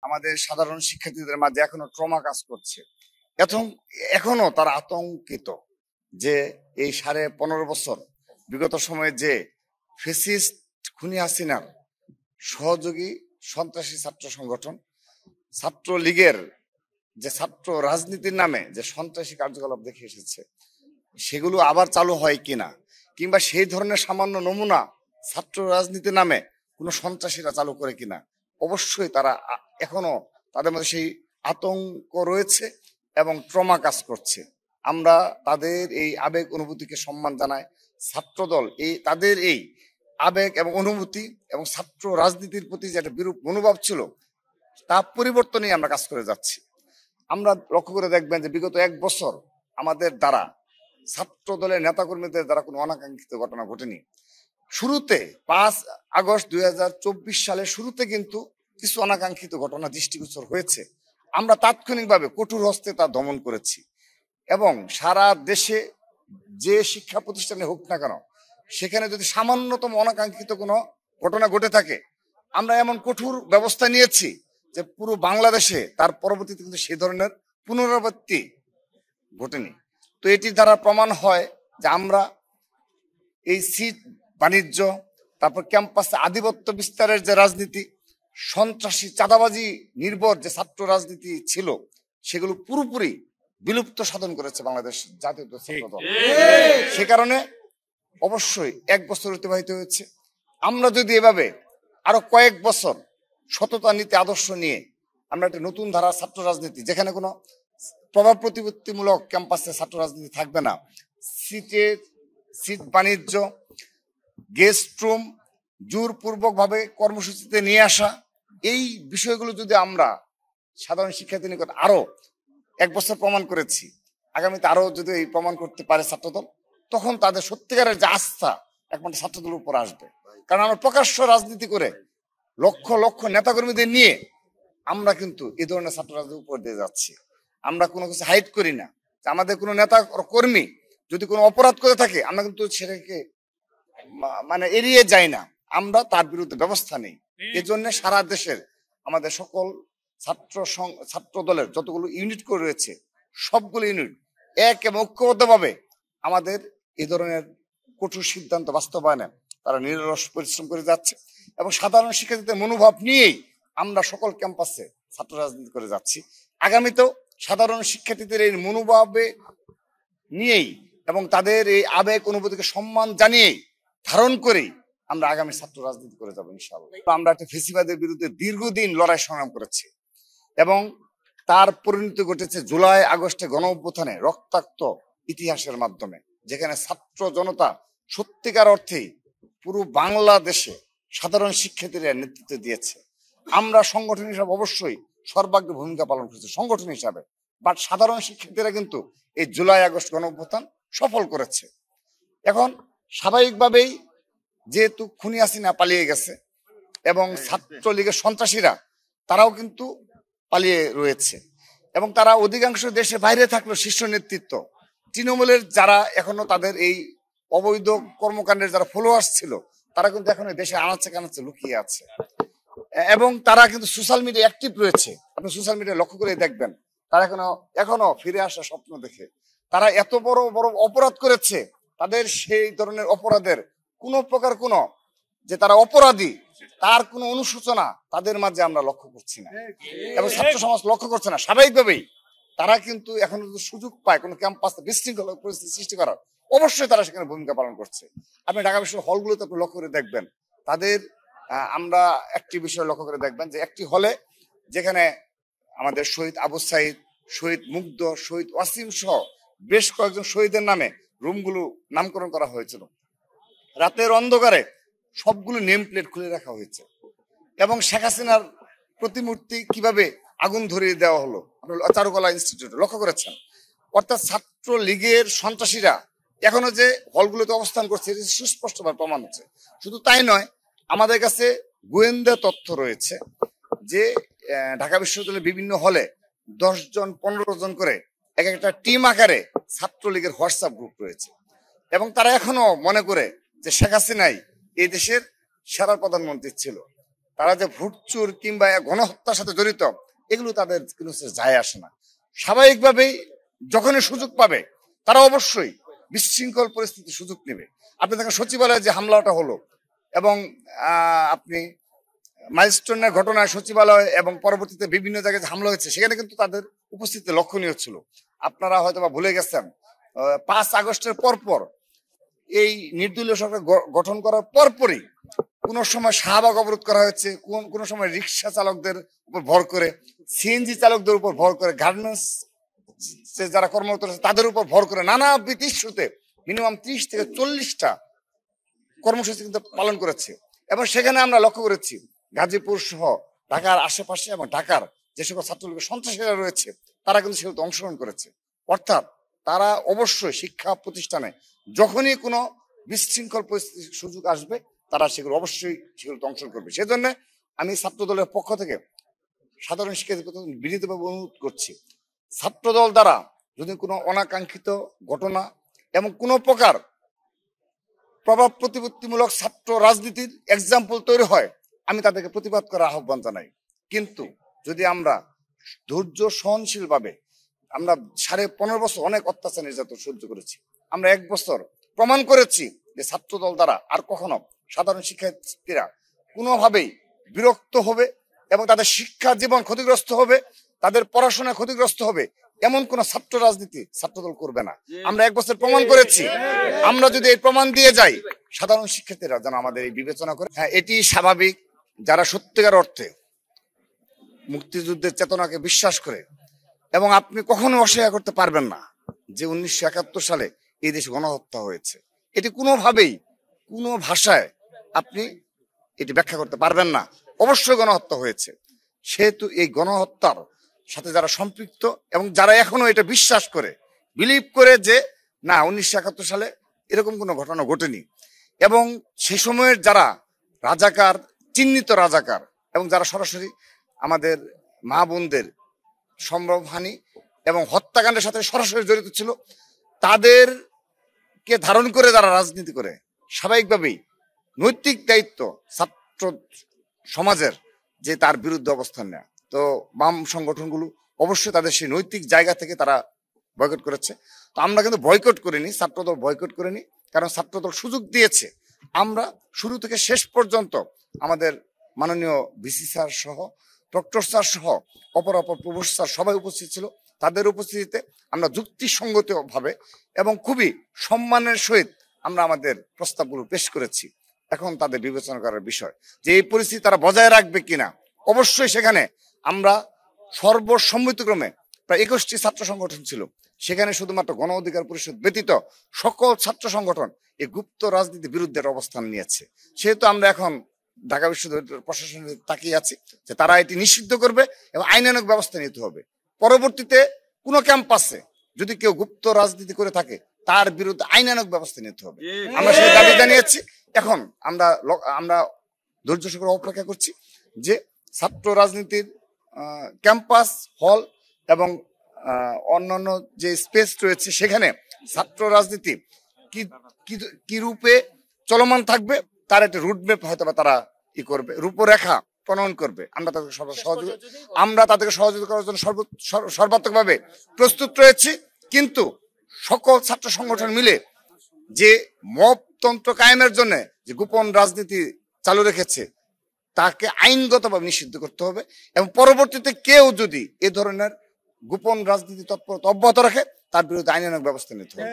আমাদের সাধারণ শিক্ষার্থীদের মাঝে এখনো ট্রমা কাজ করছে। এখনো তারা আতঙ্কিত যে এই 15.5 বছর বিগত সময়ে যে ফ্যাসিস্ট খুনি হাসিনার সহযোগী সন্ত্রাসী ছাত্র সংগঠন ছাত্রলীগের যে ছাত্র রাজনীতির নামে যে সন্ত্রাসী কার্যকলাপ দেখে এসেছে সেগুলো আবার চালু হয় কিনা, কিংবা সেই ধরনের সামান্য নমুনা ছাত্র রাজনীতির নামে কোনো সন্ত্রাসীরা চালু করে কিনা, অবশ্যই তারা এখনো তাদের মধ্যে সেই আতঙ্ক রয়েছে এবং ট্রমা কাজ করছে। আমরা তাদের এই আবেগ অনুভূতিকে সম্মান জানাই। ছাত্রদল তাদের এই আবেগ এবং অনুভূতি এবং ছাত্র রাজনীতির প্রতি যে একটা বিরূপ মনোভাব ছিল তা পরিবর্তনে আমরা কাজ করে যাচ্ছি। আমরা লক্ষ্য করে দেখবেন যে বিগত 1 বছর আমাদের দ্বারা ছাত্র দলের নেতাকর্মীদের দ্বারা কোনো অনাকাঙ্ক্ষিত ঘটনা ঘটেনি। শুরুতে 5 আগস্ট 2024 সালের শুরুতে কিন্তু কিছু অনাকাঙ্ক্ষিত ঘটনা দৃষ্টিগোচর হয়েছে। আমরা তাৎক্ষণিকভাবে কঠোর হস্তে তা দমন করেছি এবং সারা দেশে যে শিক্ষা প্রতিষ্ঠানে হোক না কেন সেখানে যদি সামান্যতম অনাকাঙ্ক্ষিত কোনো ঘটনা ঘটে থাকে আমরা এমন কঠোর ব্যবস্থা নিয়েছি যে পুরো বাংলাদেশে তার পরবর্তীতে কিন্তু সেই ধরনের পুনরাবৃত্তি ঘটেনি। তো এটির দ্বারা প্রমাণ হয় যে আমরা এই সিট বাণিজ্য, তারপর ক্যাম্পাসে আধিপত্য বিস্তারের যে রাজনীতি, সন্ত্রাসী চাঁদাবাজি নির্ভর যে ছাত্র রাজনীতি ছিল সেগুলো পুরোপুরি বিলুপ্ত সাধন করেছে বাংলাদেশ জাতীয় ছাত্র দল। সে কারণে অবশ্যই 1 বছর অতিবাহিত হয়েছে। আমরা যদি এভাবে আরো কয়েক বছর সততা নীতি আদর্শ নিয়ে আমরা একটা নতুন ধারা ছাত্র রাজনীতি, যেখানে কোনো প্রভাব প্রতিপত্তিমূলক ক্যাম্পাসে ছাত্র রাজনীতি থাকবে না, সিট বাণিজ্য, গেস্ট রুম জোরপূর্বক ভাবে কর্মসূচিতে নিয়ে আসা, এই বিষয়গুলো যদি আমরা সাধারণ শিক্ষার্থী নিকট আরো 1 বছর প্রমাণ করেছি, আগামীতে আরো যদি এই প্রমাণ করতে পারে ছাত্রদল, তখন তাদের সত্যিকারের যে আস্থা একমাত্র ছাত্রদলের উপর আসবে। কারণ আমরা প্রকাশ্য রাজনীতি করে লক্ষ লক্ষ নেতাকর্মীদের নিয়ে আমরা কিন্তু এই ধরনের ছাত্র রাজনীতির উপর দিয়ে যাচ্ছি। আমরা কোনো কিছু হাইড করি না। আমাদের কোনো নেতা কর্মী যদি কোনো অপরাধ করে থাকে আমরা কিন্তু সেটাকে এড়িয়ে যাই না, আমরা তার বিরুদ্ধে ব্যবস্থা নেই। এই জন্য সারা দেশের আমাদের সকল ছাত্র দলের যতগুলো ইউনিট করে রয়েছে সবগুলো ইউনিট এক এবং ঐক্যবদ্ধভাবে আমাদের এই ধরনের কঠোর সিদ্ধান্ত বাস্তবায়নে তারা নিরলস পরিশ্রম করে যাচ্ছে এবং সাধারণ শিক্ষার্থীদের মনোভাব নিয়েই আমরা সকল ক্যাম্পাসে ছাত্র রাজনীতি করে যাচ্ছি। আগামীতেও সাধারণ শিক্ষার্থীদের এই মনোভাবে নিয়েই এবং তাদের এই আবেগ অনুভূতিকে সম্মান জানিয়েই ধারণ করেই আমরা আগামী ছাত্র রাজনীতি করে যাবো ইনশাআল্লাহ। আমরা একটা ফেসিবাদের বিরুদ্ধে দীর্ঘদিন লড়াই সংগ্রাম করেছি এবং তার পরিণতি ঘটেছে জুলাই আগস্টে গণ অভ্যুত্থানে রক্তাক্ত ইতিহাসের মাধ্যমে, যেখানে ছাত্র জনতা সত্যিকার অর্থেই পুরো বাংলাদেশে সাধারণ শিক্ষার্থীরা নেতৃত্ব দিয়েছে। আমরা সংগঠন হিসাবে অবশ্যই সর্বাগ্রে ভূমিকা পালন করেছি সংগঠন হিসাবে, বাট সাধারণ শিক্ষার্থীরা কিন্তু এই জুলাই আগস্ট গণ অভ্যুত্থান সফল করেছে। এখন স্বাভাবিকভাবেই যেহেতু খুনি হাসিনা পালিয়ে গেছে এবং ছাত্রলীগের সন্ত্রাসীরা তারাও কিন্তু পালিয়ে রয়েছে এবং তারা অধিকাংশ দেশে বাইরে থাকলো শীর্ষ নেতৃত্ব তৃণমূলের যারা এখনো তাদের এই অবৈধ কর্মকাণ্ডের যারা ফলোয়ার্স ছিল তারা কিন্তু এখন দেশে আনাচে কানাচে লুকিয়ে আছে এবং তারা কিন্তু সোশ্যাল মিডিয়া অ্যাক্টিভ রয়েছে। আপনি সোশ্যাল মিডিয়া লক্ষ্য করে দেখবেন তারা এখনো ফিরে আসার স্বপ্ন দেখে। তারা এত বড় বড় অপরাধ করেছে, তাদের সেই ধরনের অপরাধের কোনো প্রকার যে তারা অপরাধী তার কোনো অনুশোচনা তাদের মাঝে আমরা লক্ষ্য করছি না এবং ছাত্র সমাজ লক্ষ্য করছে না। স্বাভাবিকভাবেই তারা কিন্তু এখন যদি সুযোগ পায় কোনো ক্যাম্পাসে বিশৃঙ্খলা পরিস্থিতি সৃষ্টি করার, অবশ্যই তারা সেখানে ভূমিকা পালন করছে। আপনি ঢাকা বিশ্ববিদ্যালয়ের হলগুলোতে আপনি লক্ষ্য করে দেখবেন তাদের আমরা একটি বিষয় লক্ষ্য করে দেখবেন যে একটি হলে যেখানে আমাদের শহীদ আবু সাইদ, শহীদ মুগ্ধ, শহীদ ওয়াসিম সহ বেশ কয়েকজন শহীদের নামে রুমগুলো নামকরণ করা হয়েছিল। রাতের অন্ধকারে সবগুলো নেম প্লেট খুলে রাখা হয়েছে এবং শেখ হাসিনার প্রতিমূর্তি কিভাবে আগুন ধরিয়ে দেওয়া হলো চারুকলা ইনস্টিটিউটে লক্ষ্য করেছেন। অর্থাৎ ছাত্র লীগের সন্ত্রাসীরা এখনো যে হলগুলোতে অবস্থান করছে এটা সুস্পষ্টভাবে প্রমাণ হচ্ছে। শুধু তাই নয়, আমাদের কাছে গোয়েন্দা তথ্য রয়েছে যে ঢাকা বিশ্ববিদ্যালয়ের বিভিন্ন হলে 10 জন 15 জন করে এক একটা টিম আকারে ছাত্রলীগের হোয়াটসঅ্যাপ গ্রুপ রয়েছে এবং তারা এখনো মনে করে যে শেখ হাসিনাই এই দেশের সেরা প্রধানমন্ত্রী ছিল। তারা যে ভুটচুর কিংবা গণহত্যার সাথে জড়িত এগুলো তাদের কোনো যায় আসে না। স্বাভাবিকভাবেই যখনই সুযোগ পাবে তারা অবশ্যই বিশৃঙ্খল পরিস্থিতির সুযোগ নেবে। আপনি দেখেন সচিবালয়ে যে হামলাটা হলো এবং আপনি মাইলস্টোনের ঘটনায় সচিবালয় এবং পরবর্তীতে বিভিন্ন জায়গায় যে হামলা হয়েছে সেখানে কিন্তু তাদের উপস্থিতি লক্ষণীয় ছিল। আপনারা হয়তো বা ভুলে গেছেন 5 আগস্টের পরপর এই নির্দলীয় সরকার গঠন করার পরপরই কোন সময় শাহবাগ অবরোধ করা হয়েছে, কোন সময় রিক্সা চালকদের উপর ভর করে, সিএনজি চালকদের উপর ভর করে, গার্মেন্টস যারা কর্মরত আছে তাদের উপর ভর করে নানাবিধ ইস্যুতে মিনিমাম 30 থেকে 40টা কর্মসূচি কিন্তু পালন করেছে। এবং সেখানে আমরা লক্ষ্য করেছি গাজীপুর সহ ঢাকার আশেপাশে এবং ঢাকার যে সকল ছাত্রলীগের সন্ত্রাসীরা রয়েছে তারা কিন্তু সেগুলোতে অংশগ্রহণ করেছে। অর্থাৎ তারা অবশ্যই শিক্ষা প্রতিষ্ঠানে যখনই কোনো বিশৃঙ্খল পরিস্থিতির সুযোগ আসবে তারা সেগুলো অবশ্যই সেগুলোতে অংশগ্রহণ করবে। সেজন্য আমি ছাত্র দলের পক্ষ থেকে সাধারণ শিক্ষার্থীদের বিনীতভাবে অনুরোধ করছি, ছাত্রদল দ্বারা যদি কোনো অনাকাঙ্ক্ষিত ঘটনা এবং কোনো প্রকার প্রভাব প্রতিপত্তিমূলক ছাত্র রাজনীতির এক্সাম্পল তৈরি হয় আমি তাদেরকে প্রতিবাদ করার আহ্বান জানাই। কিন্তু যদি আমরা ধৈর্য সহনশীল ভাবে, আমরা 15.5 বছর অনেক অত্যাচার নির্যাতন সহ্য করেছি, আমরা 1 বছর প্রমাণ করেছি যে ছাত্রদল দ্বারা আর কখনো সাধারণ শিক্ষার্থীরা কোনোভাবেই বিরক্ত হবে এবং তাদের শিক্ষা জীবন ক্ষতিগ্রস্ত হবে, তাদের পড়াশোনা ক্ষতিগ্রস্ত হবে এমন কোন ছাত্র রাজনীতি ছাত্রদল করবে না। আমরা 1 বছর প্রমাণ করেছি। আমরা যদি এই প্রমাণ দিয়ে যাই সাধারণ শিক্ষার্থীরা যেন আমাদের এই বিবেচনা করে। হ্যাঁ, এটি স্বাভাবিক। যারা সত্যিকার অর্থে মুক্তিযুদ্ধের চেতনাকে বিশ্বাস করে এবং আপনি কখনো অস্বীকার করতে পারবেন না যে 1971 সালে এই দেশে গণহত্যা হয়েছে, এটি কোনোভাবেই কোনো ভাষায় আপনি এটি ব্যাখ্যা করতে পারবেন না। অবশ্যই গণহত্যা হয়েছে। সেহেতু এই গণহত্যার সাথে যারা সম্পৃক্ত এবং যারা এখনো এটা বিশ্বাস করে, বিলিভ করে যে না 1971 সালে এরকম কোনো ঘটনা ঘটেনি, এবং সে সময়ের যারা রাজাকার, চিহ্নিত রাজাকার এবং যারা সরাসরি আমাদের মা বোনদের সম্ভ্রমহানি এবং হত্যাকাণ্ডের সাথে সরাসরি জড়িত ছিল, তাদেরকে ধারণ করে যারা রাজনীতি করে, স্বাভাবিকভাবেই নৈতিক দায়িত্ব ছাত্র সমাজের যে তার বিরুদ্ধে অবস্থান নেয়। তো বাম সংগঠনগুলো অবশ্যই তাদের সেই নৈতিক জায়গা থেকে তারা বয়কট করেছে। তো আমরা কিন্তু বয়কট করিনি, ছাত্রদল বয়কট করিনি, কারণ ছাত্রদল সুযোগ দিয়েছে। আমরা শুরু থেকে শেষ পর্যন্ত আমাদের মাননীয় ভিসি স্যার সহ, প্রক্টর স্যার সহ অপর প্রভোস্ট স্যার সবাই উপস্থিত ছিল। তাদের উপস্থিতিতে আমরা যুক্তিসঙ্গত ভাবে এবং খুবই সম্মানের সহিত আমরা আমাদের প্রস্তাবগুলো পেশ করেছি। এখন তাদের বিবেচনা করার বিষয় যে এই পরিস্থিতি তারা বজায় রাখবে কিনা। অবশ্যই সেখানে আমরা সর্বসম্মতিক্রমে প্রায় 21টি ছাত্র সংগঠন ছিল, সেখানে শুধুমাত্র গণ অধিকার পরিষদ ব্যতীত সকল ছাত্র সংগঠন এই গুপ্ত রাজনীতির বিরুদ্ধে অবস্থান নিয়েছে। সেহেতু আমরা এখন ঢাকা বিশ্ববিদ্যালয় প্রশাসনের তাকিয়ে আছি যে তারা এটি নিষিদ্ধ করবে এবং আইনানুগ ব্যবস্থা নিতে হবে। পরবর্তীতে কোনো ক্যাম্পাসে যদি কেউ গুপ্ত রাজনীতি করে থাকে তার বিরুদ্ধে আইনানুগ ব্যবস্থা নিতে হবে। আমরা সেই দাবি জানিয়েছি। এখন আমরা ধৈর্য সহকারে অপেক্ষা করছি যে ছাত্র রাজনীতির ক্যাম্পাস, হল এবং অন্যান্য যে স্পেস রয়েছে সেখানে ছাত্র রাজনীতি কি রূপে চলমান থাকবে তার একটা রুটম্যাপ হয়তো বা তারা করবে, রূপরেখা প্রণয়ন করবে। আমরা তাদেরকে সহযোগিতা করার জন্য সর্বাত্মকভাবে প্রস্তুত রয়েছি। কিন্তু সকল ছাত্র সংগঠন মিলে যে মবতন্ত্র কায়েমের জন্য যে গোপন রাজনীতি চালু রেখেছে তাকে আইনগতভাবে নিষিদ্ধ করতে হবে এবং পরবর্তীতে কেউ যদি এ ধরনের গোপন রাজনীতি তৎপরতা অব্যাহত রাখে তার বিরুদ্ধে আইনানুগ ব্যবস্থা নিতে হবে।